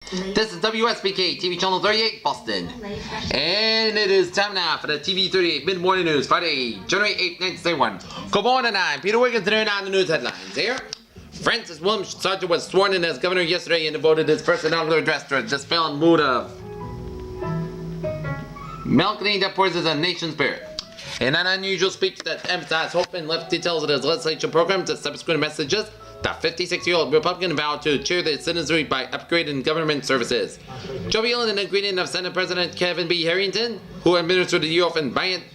This is WSBK TV channel 38, Boston. And it is time now for the TV-38 mid-morning news, Friday, January 8, 1971. Good morning, I'm Peter Wiggins, and here are the news headlines. Here, Francis William Sargent was sworn in as governor yesterday and devoted his first inaugural address to a dispelling mood of melancholy that poisons a nation's spirit. In an unusual speech that emphasized hope and left details of his legislature program to subsequent messages, the 56-year-old Republican vowed to cheer the citizenry by upgrading government services. Jovial and agreeing of Senate President Kevin B. Harrington, who administered the year off in Bryant,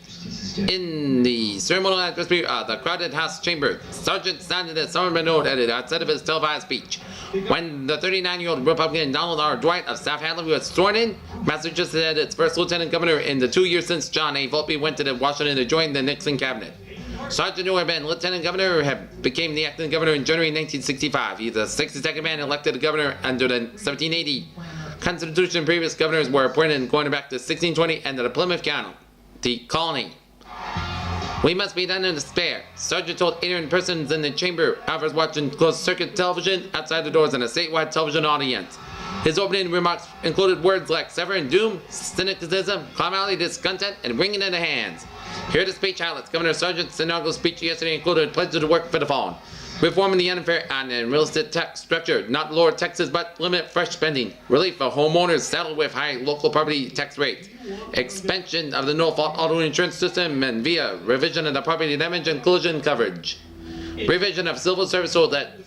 in the ceremonial atmosphere of the crowded House chamber, Sargent sounded a somber note at the outset of his televised speech. When the 39-year-old Republican Donald R. Dwight of South Hadley was sworn in, Massachusetts had its first lieutenant governor in the 2 years since John A. Volpe went to Washington to join the Nixon cabinet. Sargent, who had been lieutenant governor, became the acting governor in January 1965. He's the 62nd man elected governor under the 1780 Constitution. Previous governors were appointed going back to 1620 and the Plymouth County colony. We must be done in despair, Sargent told 800 persons in the chamber, others watching closed-circuit television outside the doors in a statewide television audience. His opening remarks included words like severing doom, cynicism, calamity, discontent, and wringing in the hands. Here are the speech highlights. Governor Sargent's inaugural speech yesterday included pledges to work for the phone, reforming the unfair and real estate tax structure, not lower taxes but limit fresh spending, relief for homeowners saddled with high local property tax rates, expansion of the no-fault auto insurance system, and via revision of the property damage and collision coverage, revision of civil service so that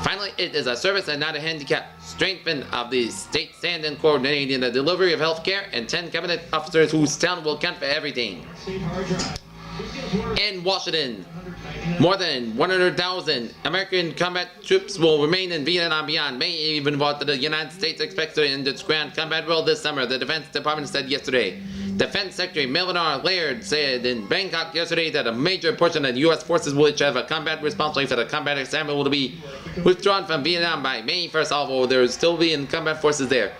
finally it is a service and not a handicap, strengthening of the state stand and coordinating the delivery of health care, and 10 cabinet officers whose town will count for everything. In Washington, more than 100,000 American combat troops will remain in Vietnam beyond May, even while the United States expects to end its ground combat role this summer, the Defense Department said yesterday. Defense Secretary Melvin R. Laird said in Bangkok yesterday that a major portion of the U.S. forces which have a combat responsibility for the combat assignment will be withdrawn from Vietnam by May 1st, although there will still be combat forces there.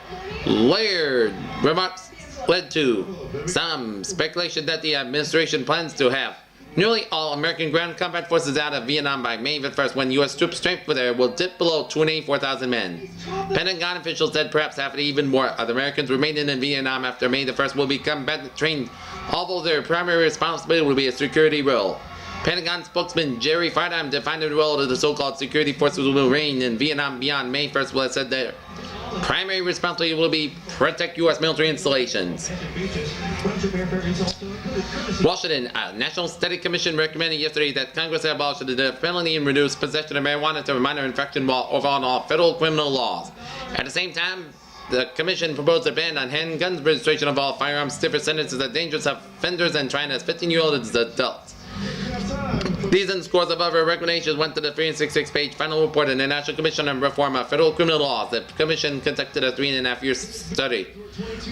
Laird remarks led to some speculation that the administration plans to have nearly all American ground combat forces out of Vietnam by May 1st, when U.S. troop strength there will dip below 24,000 men. Pentagon officials said perhaps half and even more of the Americans remaining in Vietnam after May 1st will be combat trained, although their primary responsibility will be a security role. Pentagon spokesman Jerry Fardheim defined the role of the so-called security forces will reign in Vietnam beyond May 1st, well, said their primary responsibility will be protect U.S. military installations. Washington, a National Study Commission recommended yesterday that Congress abolish the death penalty and reduce possession of marijuana to a minor infraction while overhauling all federal criminal laws. At the same time, the Commission proposed a ban on handguns, registration of all firearms, stiffer sentences of dangerous offenders, and trying as 15-year-olds adults. These and scores of other recommendations went to the 366-page final report of the National Commission on Reform of Federal Criminal Laws. The Commission conducted a 3.5-year study.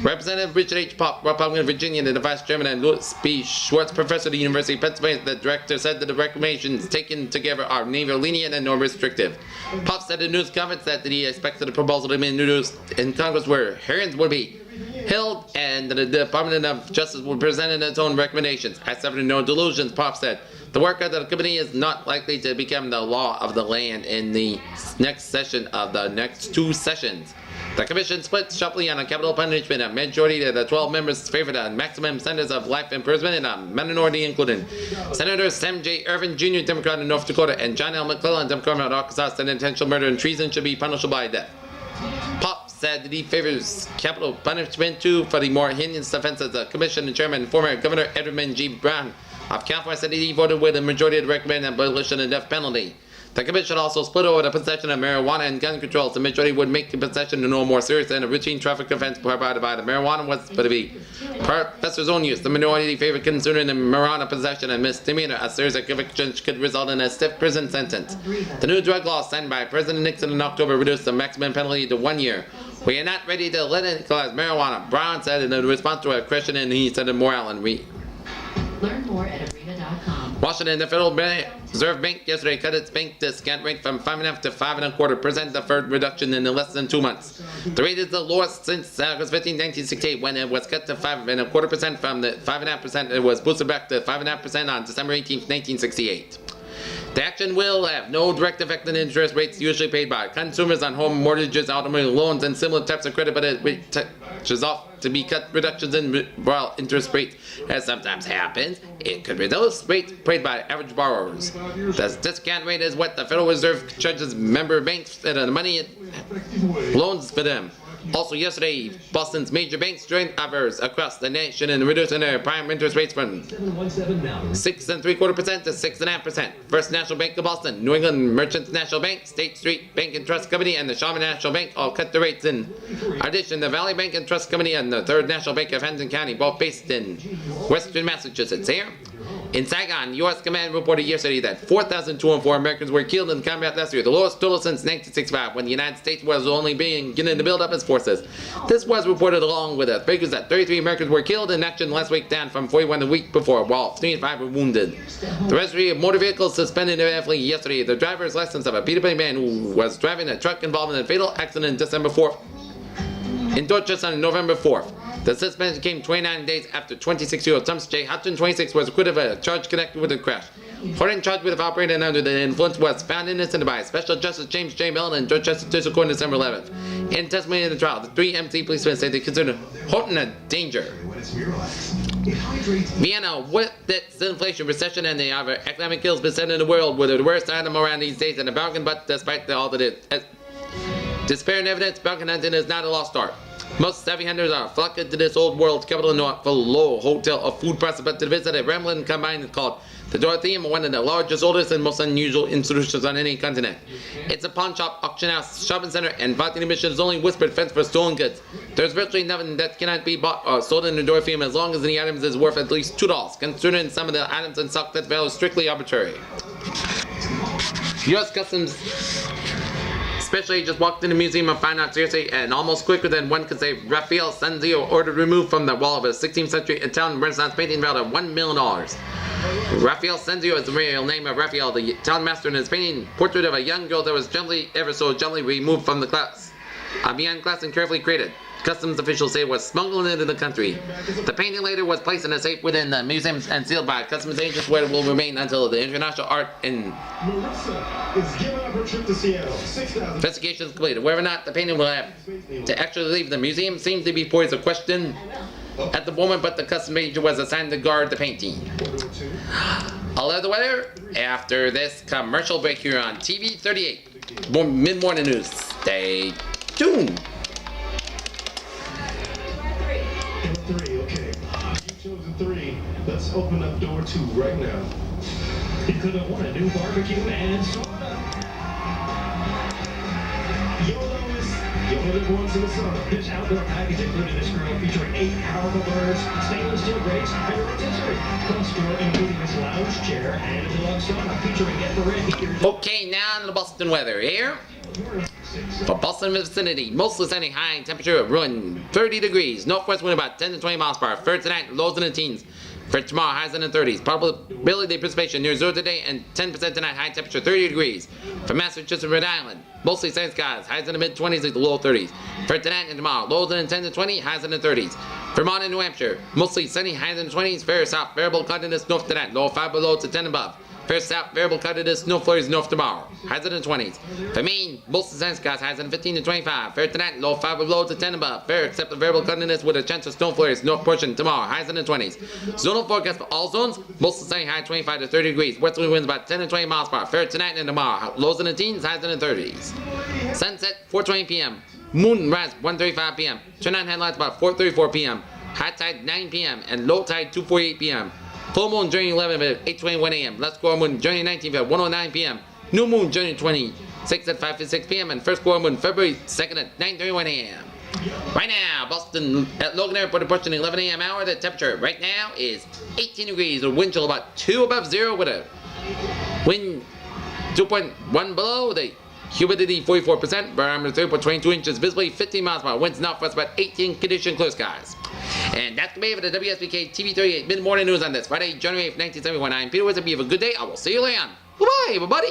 Representative Richard H. Popp, Republican of Virginia, the Vice Chairman, and Louis B. Schwartz, Professor at the University of Pennsylvania, the Director, said that the recommendations taken together are neither lenient and nor restrictive. Popp said in news conference that he expected the proposal to be introduced in Congress where hearings would be held and the Department of Justice would present its own recommendations. I suffered no delusions, Popp said. The work of the committee is not likely to become the law of the land in the next session of the next 2 sessions. The commission split sharply on a capital punishment. A majority of the 12 members favored a maximum sentence of life imprisonment, and a minority including Senators Sam J. Irvin Jr., Democrat of North Dakota, and John L. McClellan, Democrat of Arkansas, said intentional murder and treason should be punishable by death. Popp said that he favors capital punishment too for the more heinous offenses. The commission chairman, former Governor Edmund G. Brown of California, said he voted with a majority of the recommended abolition of the death penalty. The commission also split over the possession of marijuana and gun controls. The majority would make the possession no more serious than a routine traffic offense provided by the marijuana was to be professor's own use. The minority favored considering the marijuana possession a misdemeanor. A series of convictions could result in a stiff prison sentence. The new drug law signed by President Nixon in October reduced the maximum penalty to 1 year. We are not ready to legalize marijuana, Brown said in response to a question, and he said in Morale and Reed. Learn more at arena.com. Washington, the Federal Reserve Bank yesterday cut its bank discount rate from 5.5% to 5.25%, the third reduction in less than 2 months. The rate is the lowest since August 15, 1968, when it was cut to 5.25% from the 5.5%. It was boosted back to 5.5% on December 18, 1968. The action will have no direct effect on interest rates usually paid by consumers on home mortgages, automobile loans, and similar types of credit, but it touches off to be cut reductions in while interest rates, as sometimes happens. It could reduce rates paid by average borrowers. The discount rate is what the Federal Reserve charges member banks that are the money it loans for them. Also yesterday, Boston's major banks joined others across the nation in reducing their prime interest rates from 6.75% to 6.5%. First National Bank of Boston, New England Merchants National Bank, State Street Bank and Trust Company, and the Shaman National Bank all cut the rates. In addition, the Valley Bank and Trust Company and the Third National Bank of Hampton County, both based in western Massachusetts. Here in Saigon, U.S. Command reported yesterday that 4,204 Americans were killed in combat last year, the lowest total since 1965, when the United States was only beginning to build up its forces. This was reported along with the figures that 33 Americans were killed in action last week, down from 41 the week before, while 25 were wounded. The registry of motor vehicles suspended indefinitely yesterday the driver's license of a Peterborough man who was driving a truck involved in a fatal accident December 4th. In Dorchester on November 4th. The suspension came 29 days after 26-year-old Thomas J. Hudson, 26, was acquitted of a charge connected with the crash. Horton, charged with operating under the influence, was found innocent by Special Justice James J. Mellon in Dorchester District Court on December 11th. In testimony in the trial, the three MC policemen said they considered Horton a danger. Vienna, with its inflation, recession, and the other economic ills beset in the world, were the worst item around these days in the bargain, but despite all that it despair and evidence, bargain hunting is not a lost art. Most savvy hunters are flocking to this old world capital north for low hotel of food prices, but to visit a rambling combine called the Dorotheum, one of the largest, oldest, and most unusual institutions on any continent. It's a pawn shop, auction house, shopping center, and party admission is only whispered fence for stolen goods. There's virtually nothing that cannot be bought or sold in the Dorotheum as long as the items is worth at least $2, considering some of the items in stock that value is strictly arbitrary. U.S. Customs Special agents walked in the Museum of Fine Arts yesterday, and almost quicker than one could say, Raphael Sanzio ordered removed from the wall of a 16th century Italian Renaissance painting valued at $1 million. Raphael Sanzio is the real name of Raphael, the Italian master, in his painting portrait of a young girl that was ever so gently removed from the glass. Beyond glass and carefully created. Customs officials say it was smuggled into the country. The painting later was placed in a safe within the museum and sealed by customs agents, where it will remain until the International Art and investigation is completed. Whether or not the painting will have to actually leave the museum seems to be poised a question at the moment, but the customs agent was assigned to guard the painting. I'll have the weather after this commercial break here on TV-38. Mid-morning news. Stay tuned. Okay. You've chosen 3. Let's open up door 2 right now. You could have won a new barbecue and soda. You only live once in the summer. This outdoor package including this grill featuring 8 powerful burns, stainless steel grates, and your rotisserie. Plus, door including this lounge chair and a deluxe sauna featuring infrared heaters. Okay, now the Boston weather here. For Boston vicinity, mostly sunny, high temperature ruin 30 degrees. Northwest wind about 10 to 20 miles per hour. For tonight, lows in the teens. For tomorrow, highs in the 30s. Probability of precipitation near 0 today and 10% tonight. High temperature 30 degrees. For Massachusetts and Rhode Island, mostly sunny skies. Highs in the mid 20s to the low 30s. For tonight and tomorrow, lows in the 10 to 20, highs in the 30s. Vermont and New Hampshire, mostly sunny, highs in the 20s. For south, variable cloudiness north tonight. Low 5 below to 10 above. For south, variable cloudiness, snow flurries north tomorrow. Highs in the 20s. For Maine, mostly sunny skies, highs in the 15 to 25. For tonight, low 5 below to 10 above. Fair except the variable cloudiness with a chance of snow flurries north portion tomorrow. Highs in the 20s. Zonal forecast for all zones, mostly sunny, high 25 to 30 degrees. Westerly winds about 10 to 20 miles per hour. Fair tonight and tomorrow. Lows in the teens, highs in the 30s. Sunset, 4:20 p.m. Moon rise, 1:35 p.m. Turn on headlights about 4:34 p.m. High tide, 9 p.m. and low tide, 2:48 p.m. Full moon during 11 at 8:21 a.m. Last quarter moon during 19 at 1:09 p.m. New moon during 26 at 5:56 p.m. and first quarter moon February 2nd at 9:31 a.m. Right now, Boston at Logan Airport approaching 11 a.m. hour. The temperature right now is 18 degrees. The wind chill about 2 above 0 with a wind 2.1 below. The humidity 44%. Barometer 3.22 inches. Visibly 15 miles per hour. Winds northwest about 18. Condition clear skies. And that's the way for the WSBK TV-38 mid-morning news on this Friday, January 8th, 1971. I'm Peter Wizard. You have a good day. I will see you later on. Bye-bye, everybody.